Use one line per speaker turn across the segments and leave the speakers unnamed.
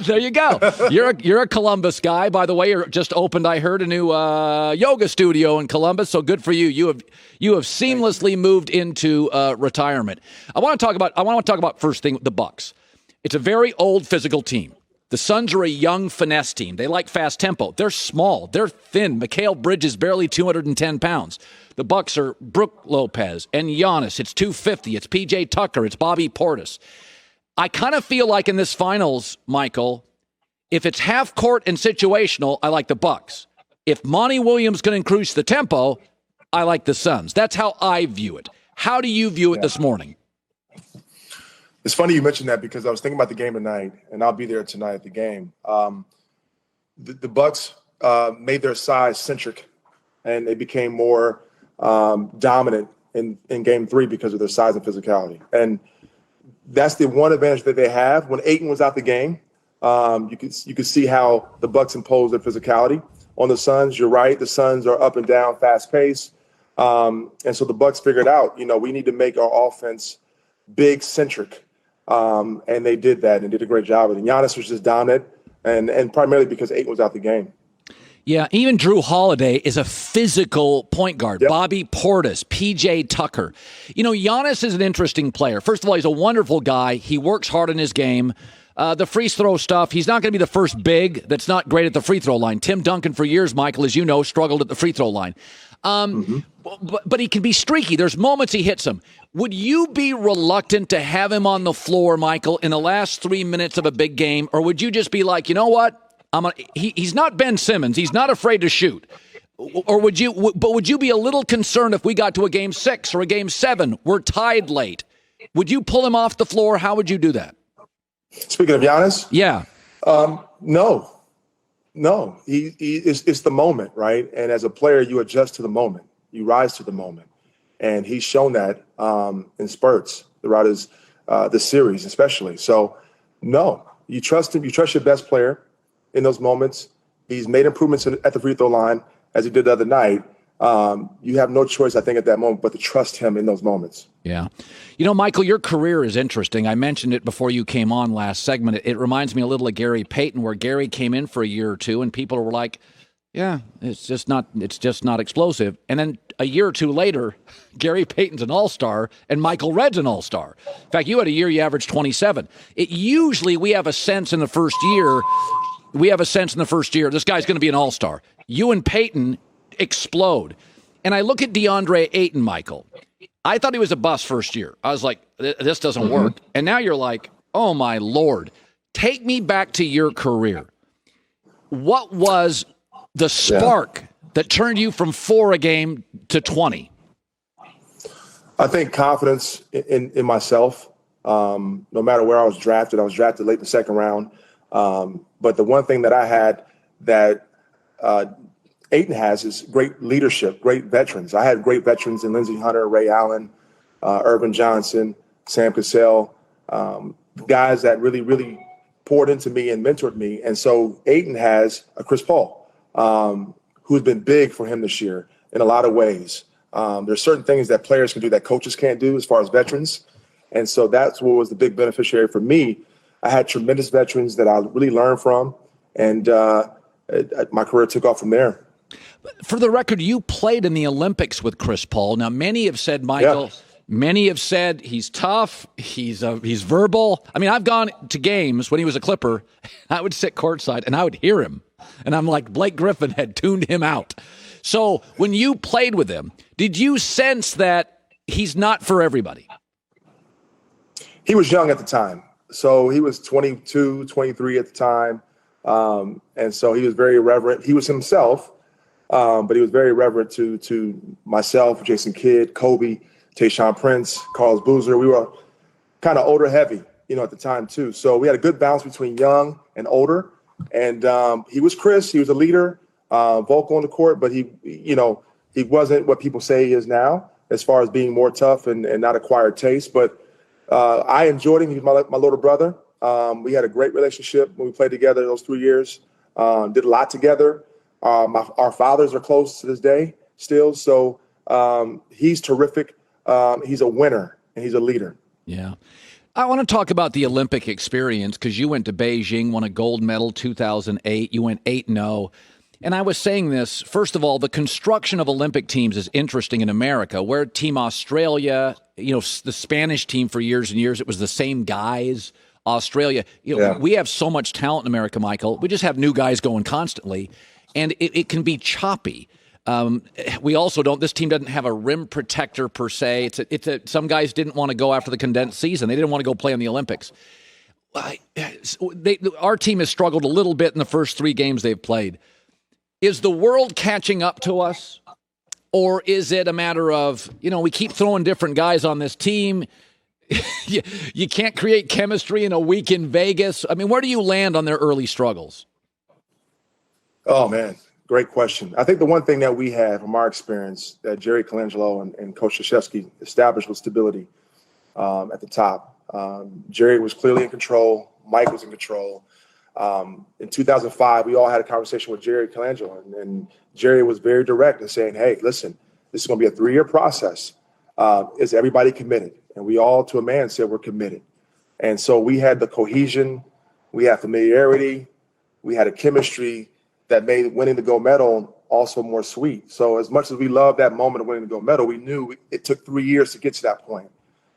There you go. You're a Columbus guy, by the way. You just opened, I heard, a new yoga studio in Columbus. So good for you. You have seamlessly moved into retirement. I want to talk about first thing, the Bucks. It's a very old physical team. The Suns are a young finesse team. They like fast tempo. They're small. They're thin. Mikal Bridges barely 210 pounds. The Bucks are Brook Lopez and Giannis. It's 250. It's P.J. Tucker. It's Bobby Portis. I kind of feel like in this finals, Michael, if it's half court and situational, I like the Bucks. If Monty Williams can increase the tempo, I like the Suns. That's how I view it. How do you view it this morning?
It's funny you mentioned that because I was thinking about the game tonight, and I'll be there tonight at the game. The Bucks made their size centric, and they became more dominant in Game 3 because of their size and physicality. And that's the one advantage that they have. When Ayton was out the game, you could see how the Bucks imposed their physicality on the Suns. You're right; the Suns are up and down, fast pace, and so the Bucks figured out, we need to make our offense big centric. And they did that and did a great job. And Giannis was just dominant, and primarily because Ayton was out the game.
Yeah, even Drew Holiday is a physical point guard. Yep. Bobby Portis, P.J. Tucker. Giannis is an interesting player. First of all, he's a wonderful guy. He works hard in his game. The free throw stuff, he's not going to be the first big that's not great at the free throw line. Tim Duncan, for years, Michael, as you know, struggled at the free throw line. But he can be streaky. There's moments he hits them. Would you be reluctant to have him on the floor, Michael, in the last 3 minutes of a big game? Or would you just be like, you know what? He's not Ben Simmons. He's not afraid to shoot. Or would you be a little concerned if we got to a Game 6 or a Game 7? We're tied late. Would you pull him off the floor? How would you do that?
Speaking of Giannis?
Yeah.
No. It's the moment, right? And as a player, you adjust to the moment. You rise to the moment. And he's shown that in spurts throughout the series, especially. So, no, you trust him. You trust your best player in those moments. He's made improvements at the free throw line, as he did the other night. You have no choice, I think, at that moment, but to trust him in those moments.
Yeah. Michael, your career is interesting. I mentioned it before you came on last segment. It reminds me a little of Gary Payton, where Gary came in for a year or two, and people were like, yeah, it's just not explosive. And then a year or two later, Gary Payton's an all-star and Michael Redd's an all-star. In fact, you had a year you averaged 27. We have a sense in the first year, this guy's going to be an all-star. You and Payton explode. And I look at Deandre Ayton, Michael. I thought he was a bust first year. I was like, this doesn't work. And now you're like, oh, my Lord. Take me back to your career. What was the spark that turned you from 4 a game to 20?
I think confidence in myself. No matter where I was drafted late in the second round. But the one thing that I had that Ayton has is great leadership, great veterans. I had great veterans in Lindsey Hunter, Ray Allen, Irvin Johnson, Sam Cassell, guys that really, really poured into me and mentored me. And so Ayton has a Chris Paul, who's been big for him this year in a lot of ways. There's certain things that players can do that coaches can't do as far as veterans. And so that's what was the big beneficiary for me. I had tremendous veterans that I really learned from, and my career took off from there.
For the record, you played in the Olympics with Chris Paul. Now, many have said, Michael, many have said he's tough, he's verbal. I mean, I've gone to games when he was a Clipper. I would sit courtside, and I would hear him. And I'm like, Blake Griffin had tuned him out. So when you played with him, did you sense that he's not for everybody?
He was young at the time. So he was 22, 23 at the time. And so he was very irreverent. He was himself, but he was very reverent to myself, Jason Kidd, Kobe, Tayshaun Prince, Carlos Boozer. We were kind of older heavy, at the time too. So we had a good balance between young and older. And he was Chris. He was a leader, vocal on the court, but he wasn't what people say he is now as far as being more tough and not acquired taste. But I enjoyed him. He was my little brother. We had a great relationship when we played together those 3 years. Did a lot together. Our fathers are close to this day still. So he's terrific. He's a winner and he's a leader.
Yeah. I want to talk about the Olympic experience because you went to Beijing, won a gold medal 2008. You went 8-0. And I was saying this, first of all, the construction of Olympic teams is interesting in America. Where Team Australia, the Spanish team for years and years, it was the same guys. Australia, we have so much talent in America, Michael. We just have new guys going constantly, and it can be choppy. We also this team doesn't have a rim protector per se. Some guys didn't want to go after the condensed season. They didn't want to go play in the Olympics. Our team has struggled a little bit in the first 3 games they've played. Is the world catching up to us? Or is it a matter of, we keep throwing different guys on this team. You can't create chemistry in a week in Vegas. I mean, where do you land on their early struggles?
Oh, man. Great question. I think the one thing that we have from our experience that Jerry Colangelo and Coach Krzyzewski established was stability at the top. Jerry was clearly in control. Mike was in control. In 2005, we all had a conversation with Jerry Colangelo, and Jerry was very direct in saying, hey, listen, this is going to be a 3-year process. Is everybody committed? And we all, to a man, said we're committed. And so we had the cohesion, we had familiarity, we had a chemistry that made winning the gold medal also more sweet. So as much as we loved that moment of winning the gold medal, we knew it took 3 years to get to that point.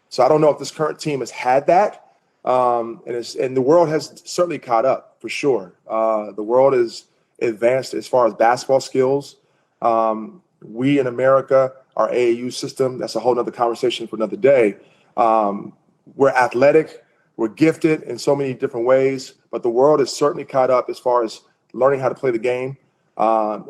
So I don't know if this current team has had that. And the world has certainly caught up, for sure. The world is advanced as far as basketball skills. We in America, our AAU system, that's a whole nother conversation for another day. We're athletic, we're gifted in so many different ways, but the world has certainly caught up as far as learning how to play the game,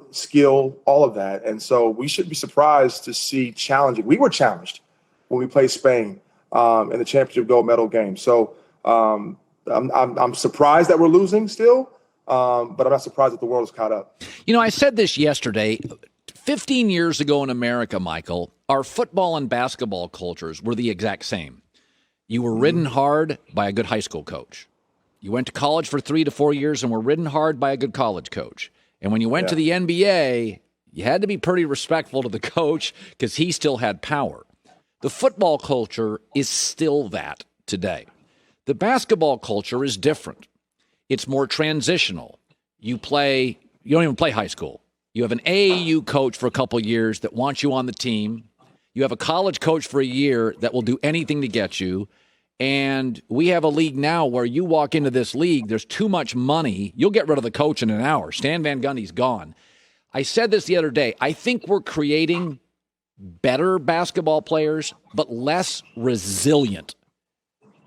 skill, all of that. And so we shouldn't be surprised to see challenging. We were challenged when we played Spain in the championship gold medal game. So I'm surprised that we're losing still, but I'm not surprised that the world is caught up.
I said this yesterday. 15 years ago in America, Michael, our football and basketball cultures were the exact same. You were ridden hard by a good high school coach. You went to college for 3 to 4 years and were ridden hard by a good college coach. And when you went to the NBA, you had to be pretty respectful to the coach because he still had power. The football culture is still that today. The basketball culture is different. It's more transitional. You don't even play high school. You have an AAU coach for a couple of years that wants you on the team. You have a college coach for a year that will do anything to get you. And we have a league now where you walk into this league, there's too much money. You'll get rid of the coach in an hour. Stan Van Gundy's gone. I said this the other day. I think we're creating better basketball players, but less resilient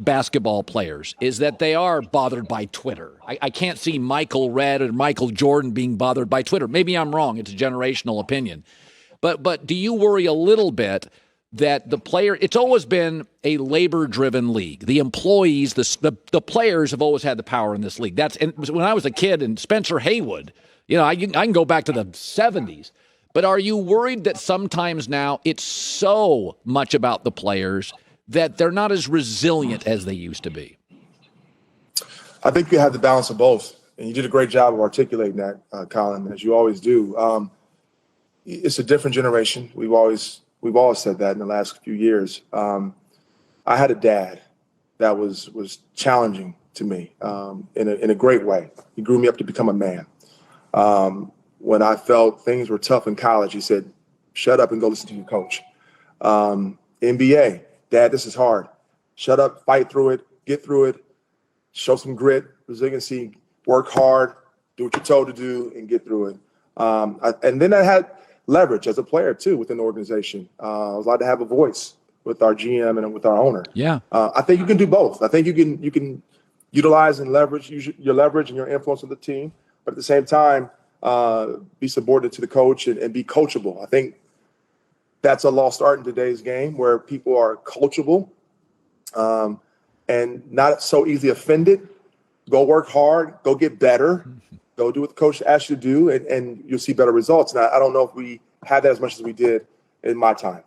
basketball players, is that they are bothered by Twitter. I can't see Michael Redd or Michael Jordan being bothered by Twitter. Maybe I'm wrong. It's a generational opinion. But do you worry a little bit that the player, it's always been a labor-driven league. The employees, the players have always had the power in this league. And when I was a kid, and Spencer Haywood, I can go back to the 70s. But are you worried that sometimes now it's so much about the players that they're not as resilient as they used to be?
I think you have the balance of both. And you did a great job of articulating that, Colin, as you always do. It's a different generation. We've always said that in the last few years. I had a dad that was challenging to me in a great way. He grew me up to become a man. When I felt things were tough in college, he said, shut up and go listen to your coach. NBA, Dad, this is hard. Shut up, fight through it, get through it, show some grit, resiliency, work hard, do what you're told to do, and get through it. And then I had leverage as a player, too, within the organization. I was allowed to have a voice with our GM and with our owner.
Yeah.
I think you can do both. I think you can utilize and leverage your leverage and your influence on the team, but at the same time, be subordinate to the coach and be coachable. I think that's a lost art in today's game where people are coachable and not so easily offended. Go work hard, go get better, go do what the coach asks you to do, and you'll see better results. And I don't know if we had that as much as we did in my time.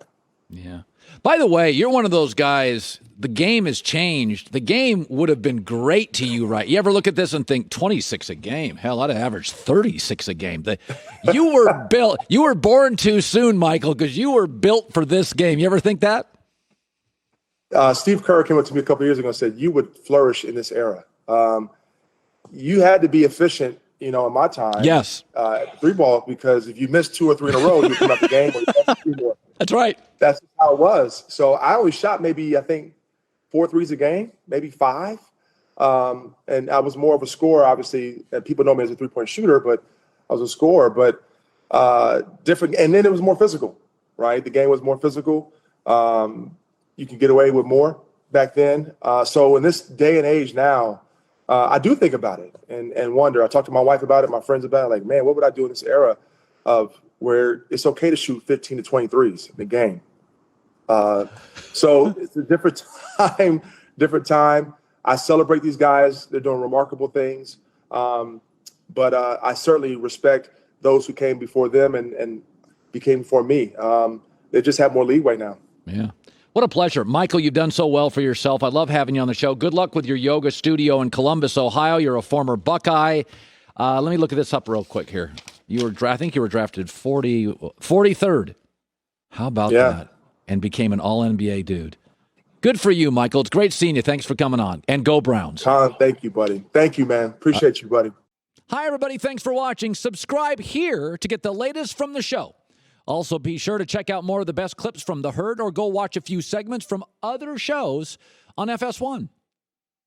Yeah. By the way, you're one of those guys, the game has changed. The game would have been great to you, right? You ever look at this and think 26 a game? Hell, I'd average 36 a game. You were born too soon, Michael, because you were built for this game. You ever think that?
Steve Kerr came up to me a couple of years ago and said, you would flourish in this era. You had to be efficient, in my time.
Yes.
At three ball, because if you missed 2 or 3 in a row, you come out the game. Or you had 3 more.
That's right.
That's how it was. So I only shot maybe, I think, 4 threes a game, maybe 5. And I was more of a scorer, obviously. And people know me as a three-point shooter, but I was a scorer. But different. And then it was more physical, right? The game was more physical. You can get away with more back then. So in this day and age now, I do think about it and wonder. I talk to my wife about it, my friends about it. Like, man, what would I do in this era of where it's okay to shoot 15 to 23s in the game? So it's a different time. I celebrate these guys. They're doing remarkable things. But I certainly respect those who came before them and became before me. They just have more leeway now.
Yeah. What a pleasure. Michael, you've done so well for yourself. I love having you on the show. Good luck with your yoga studio in Columbus, Ohio. You're a former Buckeye. Let me look at this up real quick here. I think you were drafted 43rd. How about that? And became an all-NBA dude. Good for you, Michael. It's great seeing you. Thanks for coming on. And go Browns.
Colin, thank you, buddy. Thank you, man. Appreciate you, buddy.
Hi, everybody. Thanks for watching. Subscribe here to get the latest from the show. Also, be sure to check out more of the best clips from The Herd or go watch a few segments from other shows on FS1.